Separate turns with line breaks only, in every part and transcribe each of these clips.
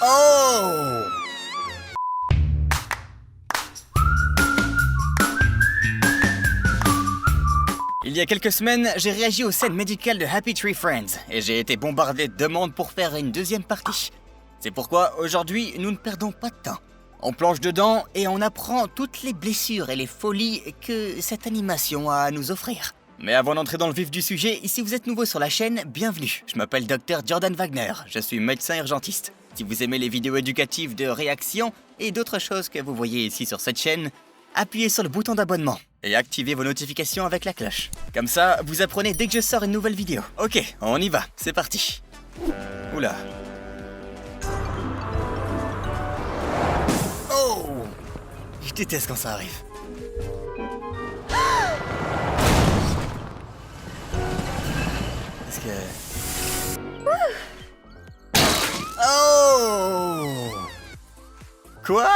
Oh! Il y a quelques semaines, j'ai réagi aux scènes médicales de Happy Tree Friends et j'ai été bombardé de demandes pour faire une deuxième partie. C'est pourquoi aujourd'hui, nous ne perdons pas de temps. On plonge dedans et on apprend toutes les blessures et les folies que cette animation a à nous offrir. Mais avant d'entrer dans le vif du sujet, si vous êtes nouveau sur la chaîne, bienvenue. Je m'appelle Dr Jordan Wagner, je suis médecin urgentiste. Si vous aimez les vidéos éducatives de réaction et d'autres choses que vous voyez ici sur cette chaîne, appuyez sur le bouton d'abonnement et activez vos notifications avec la cloche. Comme ça, vous apprenez dès que je sors une nouvelle vidéo. Ok, on y va, c'est parti. Oula. Oh! Je déteste quand ça arrive. Parce que... Oh! Quoi?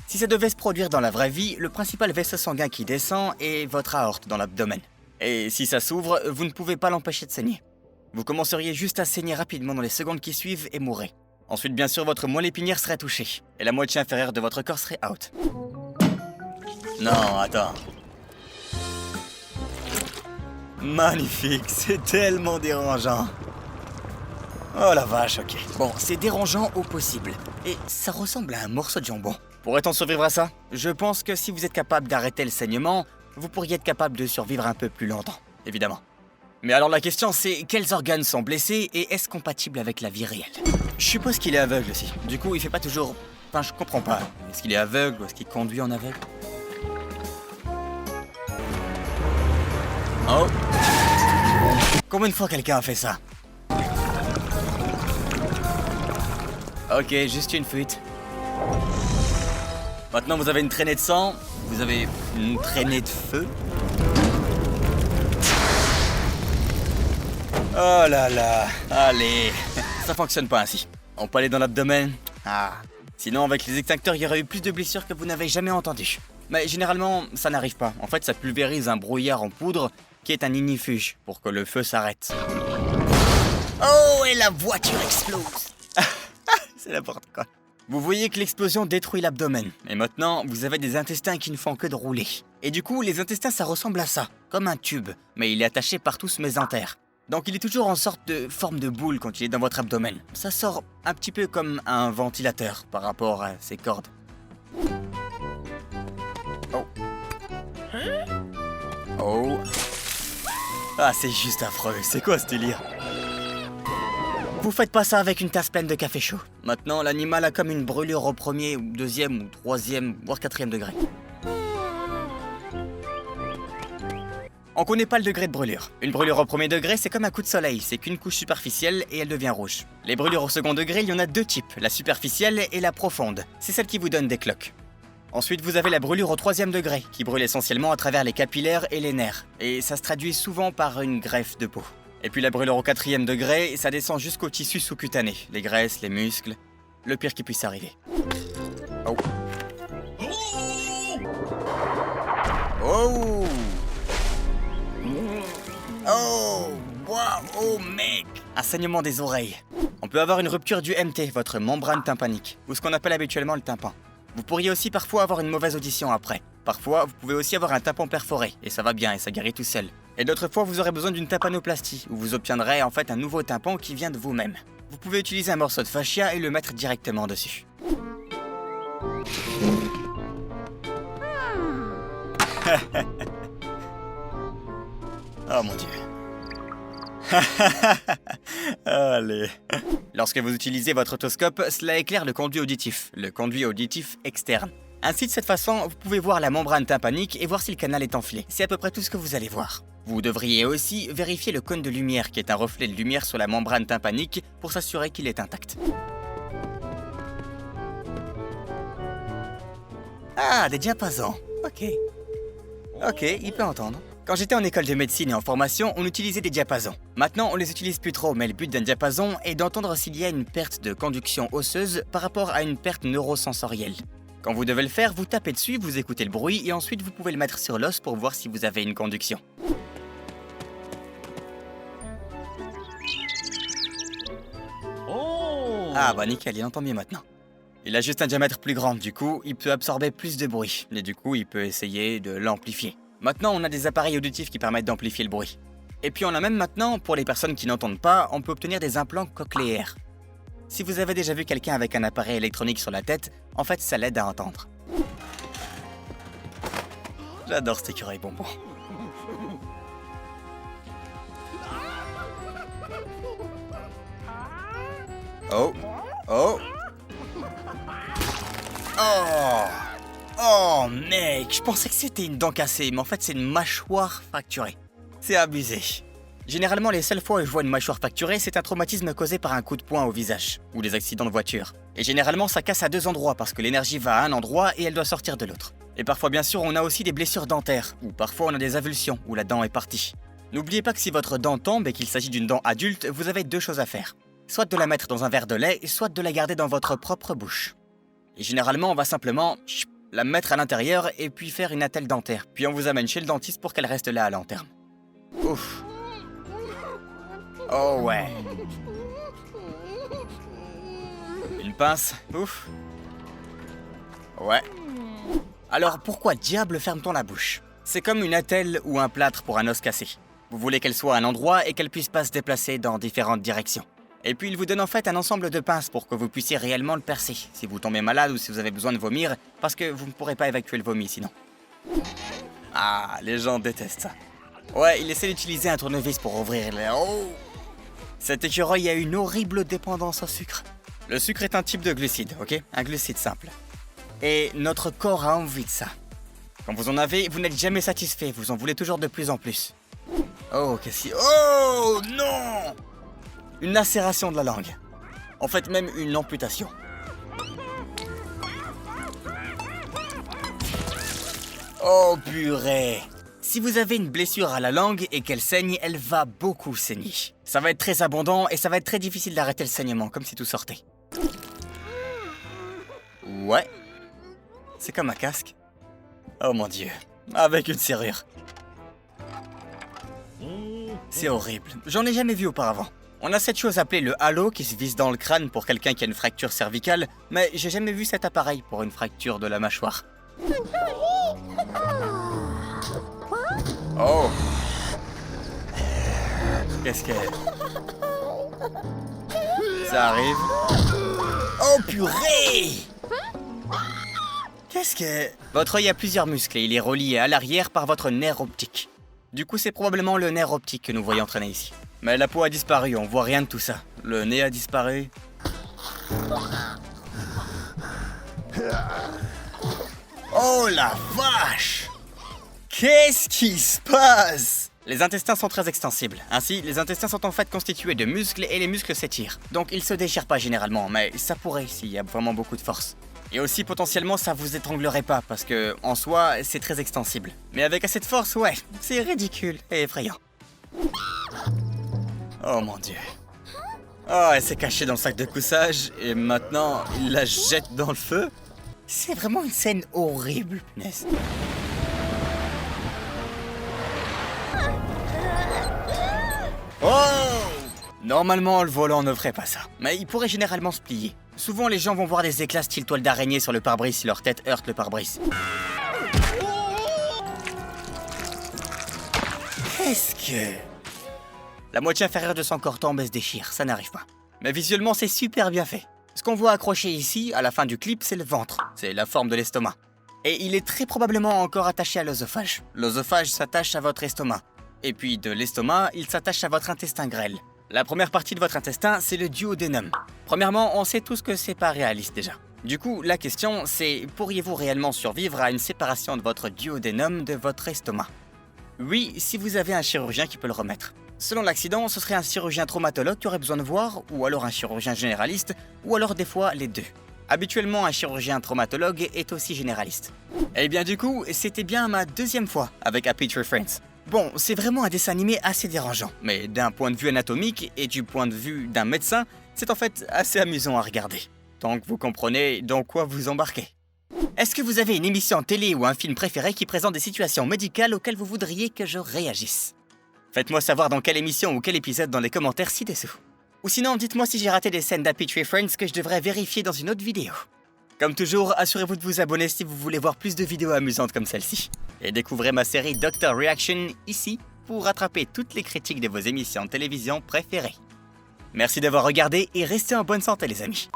Si ça devait se produire dans la vraie vie, le principal vaisseau sanguin qui descend est votre aorte dans l'abdomen. Et si ça s'ouvre, vous ne pouvez pas l'empêcher de saigner. Vous commenceriez juste à saigner rapidement dans les secondes qui suivent et mourrez. Ensuite, bien sûr, votre moelle épinière serait touchée, et la moitié inférieure de votre corps serait out. Non, attends. Magnifique, c'est tellement dérangeant. Oh la vache, ok. Bon, c'est dérangeant au possible, et ça ressemble à un morceau de jambon. Pourrait-on survivre à ça? Je pense que si vous êtes capable d'arrêter le saignement, vous pourriez être capable de survivre un peu plus longtemps, évidemment. Mais alors la question c'est, quels organes sont blessés et est-ce compatible avec la vie réelle? Je suppose qu'il est aveugle aussi. Du coup, il fait pas toujours... Enfin, je comprends pas. Est-ce qu'il est aveugle ou est-ce qu'il conduit en aveugle? Oh! Combien de fois quelqu'un a fait ça? Ok, juste une fuite. Maintenant, vous avez une traînée de sang. Vous avez une traînée de feu. Oh là là, allez, ça fonctionne pas ainsi. On peut aller dans l'abdomen. Ah. Sinon, avec les extincteurs, il y aurait eu plus de blessures que vous n'avez jamais entendues. Mais généralement, ça n'arrive pas. En fait, ça pulvérise un brouillard en poudre qui est un ignifuge pour que le feu s'arrête. Oh, et la voiture explose. C'est n'importe quoi. Vous voyez que l'explosion détruit l'abdomen. Et maintenant, vous avez des intestins qui ne font que de rouler. Et du coup, les intestins, ça ressemble à ça, comme un tube. Mais il est attaché par tout ce mésentère. Donc il est toujours en sorte de forme de boule quand il est dans votre abdomen. Ça sort un petit peu comme un ventilateur par rapport à ses cordes. Oh. Oh. Ah, c'est juste affreux. C'est quoi ce délire? Vous faites pas ça avec une tasse pleine de café chaud. Maintenant, l'animal a comme une brûlure au premier, ou deuxième, ou troisième, voire quatrième degré. On connaît pas le degré de brûlure. Une brûlure au premier degré, c'est comme un coup de soleil, c'est qu'une couche superficielle et elle devient rouge. Les brûlures au second degré, il y en a deux types, la superficielle et la profonde. C'est celle qui vous donne des cloques. Ensuite, vous avez la brûlure au troisième degré, qui brûle essentiellement à travers les capillaires et les nerfs. Et ça se traduit souvent par une greffe de peau. Et puis la brûlure au quatrième degré, ça descend jusqu'au tissu sous-cutané, les graisses, les muscles, le pire qui puisse arriver. Oh. Oh. Oh, wow, oh mec! Un saignement des oreilles. On peut avoir une rupture du MT, votre membrane tympanique, ou ce qu'on appelle habituellement le tympan. Vous pourriez aussi parfois avoir une mauvaise audition après. Parfois, vous pouvez aussi avoir un tympan perforé, et ça va bien, et ça guérit tout seul. Et d'autres fois, vous aurez besoin d'une tympanoplastie, où vous obtiendrez en fait un nouveau tympan qui vient de vous-même. Vous pouvez utiliser un morceau de fascia et le mettre directement dessus. Oh mon dieu. Allez. Lorsque vous utilisez votre otoscope, cela éclaire le conduit auditif externe. Ainsi, de cette façon, vous pouvez voir la membrane tympanique et voir si le canal est enflé. C'est à peu près tout ce que vous allez voir. Vous devriez aussi vérifier le cône de lumière, qui est un reflet de lumière sur la membrane tympanique, pour s'assurer qu'il est intact. Ah, des diapasons. Ok. Ok, il peut entendre. Quand j'étais en école de médecine et en formation, on utilisait des diapasons. Maintenant, on les utilise plus trop, mais le but d'un diapason est d'entendre s'il y a une perte de conduction osseuse par rapport à une perte neurosensorielle. Quand vous devez le faire, vous tapez dessus, vous écoutez le bruit et ensuite vous pouvez le mettre sur l'os pour voir si vous avez une conduction. Ah bah nickel, il entend mieux maintenant. Il a juste un diamètre plus grand, du coup, il peut absorber plus de bruit, et du coup, il peut essayer de l'amplifier. Maintenant, on a des appareils auditifs qui permettent d'amplifier le bruit. Et puis on a même maintenant, pour les personnes qui n'entendent pas, on peut obtenir des implants cochléaires. Si vous avez déjà vu quelqu'un avec un appareil électronique sur la tête, en fait, ça l'aide à entendre. J'adore cet écureuil bonbon. Oh, oh. Oh! Oh mec, je pensais que c'était une dent cassée, mais en fait c'est une mâchoire fracturée. C'est abusé. Généralement, les seules fois où je vois une mâchoire fracturée, c'est un traumatisme causé par un coup de poing au visage, ou des accidents de voiture. Et généralement, ça casse à 2 endroits parce que l'énergie va à un endroit et elle doit sortir de l'autre. Et parfois, bien sûr, on a aussi des blessures dentaires, ou parfois on a des avulsions, où la dent est partie. N'oubliez pas que si votre dent tombe et qu'il s'agit d'une dent adulte, vous avez 2 choses à faire. Soit de la mettre dans un verre de lait, soit de la garder dans votre propre bouche. Et généralement, on va simplement la mettre à l'intérieur et puis faire une attelle dentaire. Puis on vous amène chez le dentiste pour qu'elle reste là à long terme. Ouf. Oh ouais. Une pince. Ouf. Ouais. Alors pourquoi diable ferme-t-on la bouche? C'est comme une attelle ou un plâtre pour un os cassé. Vous voulez qu'elle soit à un endroit et qu'elle puisse pas se déplacer dans différentes directions. Et puis il vous donne en fait un ensemble de pinces pour que vous puissiez réellement le percer, si vous tombez malade ou si vous avez besoin de vomir, parce que vous ne pourrez pas évacuer le vomi sinon. Ah, les gens détestent ça. Ouais, il essaie d'utiliser un tournevis pour ouvrir les... Oh! Cet écureuil a une horrible dépendance au sucre. Le sucre est un type de glucide, ok? Un glucide simple. Et notre corps a envie de ça. Quand vous en avez, vous n'êtes jamais satisfait, vous en voulez toujours de plus en plus. Oh, qu'est-ce qu'il... Oh, non! Une lacération de la langue. En fait, même une amputation. Oh purée! Si vous avez une blessure à la langue et qu'elle saigne, elle va beaucoup saigner. Ça va être très abondant et ça va être très difficile d'arrêter le saignement, comme si tout sortait. Ouais. C'est comme un casque. Oh mon dieu. Avec une serrure. C'est horrible. J'en ai jamais vu auparavant. On a cette chose appelée le halo qui se visse dans le crâne pour quelqu'un qui a une fracture cervicale, mais j'ai jamais vu cet appareil pour une fracture de la mâchoire. Oh! Qu'est-ce que... Ça arrive? Oh purée! Qu'est-ce que... Votre œil a plusieurs muscles et il est relié à l'arrière par votre nerf optique. Du coup, c'est probablement le nerf optique que nous voyons traîner ici. Mais la peau a disparu, on voit rien de tout ça. Le nez a disparu. Oh la vache! Qu'est-ce qui se passe? Les intestins sont très extensibles. Ainsi, les intestins sont en fait constitués de muscles et les muscles s'étirent. Donc ils se déchirent pas généralement, mais ça pourrait s'il y a vraiment beaucoup de force. Et aussi potentiellement ça vous étranglerait pas parce que en soi c'est très extensible. Mais avec assez de force, ouais, c'est ridicule et effrayant. Oh mon dieu. Oh, elle s'est cachée dans le sac de couchage et maintenant il la jette dans le feu. C'est vraiment une scène horrible, punaise. Oh! Normalement, le volant ne ferait pas ça, mais il pourrait généralement se plier. Souvent, les gens vont voir des éclats style toile d'araignée sur le pare-brise si leur tête heurte le pare-brise. Qu'est-ce que... La moitié inférieure de son corps tombe et se déchire, ça n'arrive pas. Mais visuellement, c'est super bien fait. Ce qu'on voit accroché ici, à la fin du clip, c'est le ventre. C'est la forme de l'estomac. Et il est très probablement encore attaché à l'œsophage. L'œsophage s'attache à votre estomac. Et puis de l'estomac, il s'attache à votre intestin grêle. La première partie de votre intestin, c'est le duodénum. Premièrement, on sait tous que c'est pas réaliste déjà. Du coup, la question, c'est pourriez-vous réellement survivre à une séparation de votre duodénum de votre estomac? Oui, si vous avez un chirurgien qui peut le remettre. Selon l'accident, ce serait un chirurgien traumatologue qui aurait besoin de voir, ou alors un chirurgien généraliste, ou alors des fois les deux. Habituellement, un chirurgien traumatologue est aussi généraliste. Et bien du coup, c'était bien ma deuxième fois avec Happy Tree Friends. Bon, c'est vraiment un dessin animé assez dérangeant, mais d'un point de vue anatomique et du point de vue d'un médecin, c'est en fait assez amusant à regarder. Tant que vous comprenez dans quoi vous embarquez. Est-ce que vous avez une émission télé ou un film préféré qui présente des situations médicales auxquelles vous voudriez que je réagisse? Faites-moi savoir dans quelle émission ou quel épisode dans les commentaires ci-dessous. Ou sinon, dites-moi si j'ai raté des scènes d'Happy Tree Friends que je devrais vérifier dans une autre vidéo. Comme toujours, assurez-vous de vous abonner si vous voulez voir plus de vidéos amusantes comme celle-ci. Et découvrez ma série Doctor Reaction ici pour rattraper toutes les critiques de vos émissions de télévision préférées. Merci d'avoir regardé et restez en bonne santé les amis.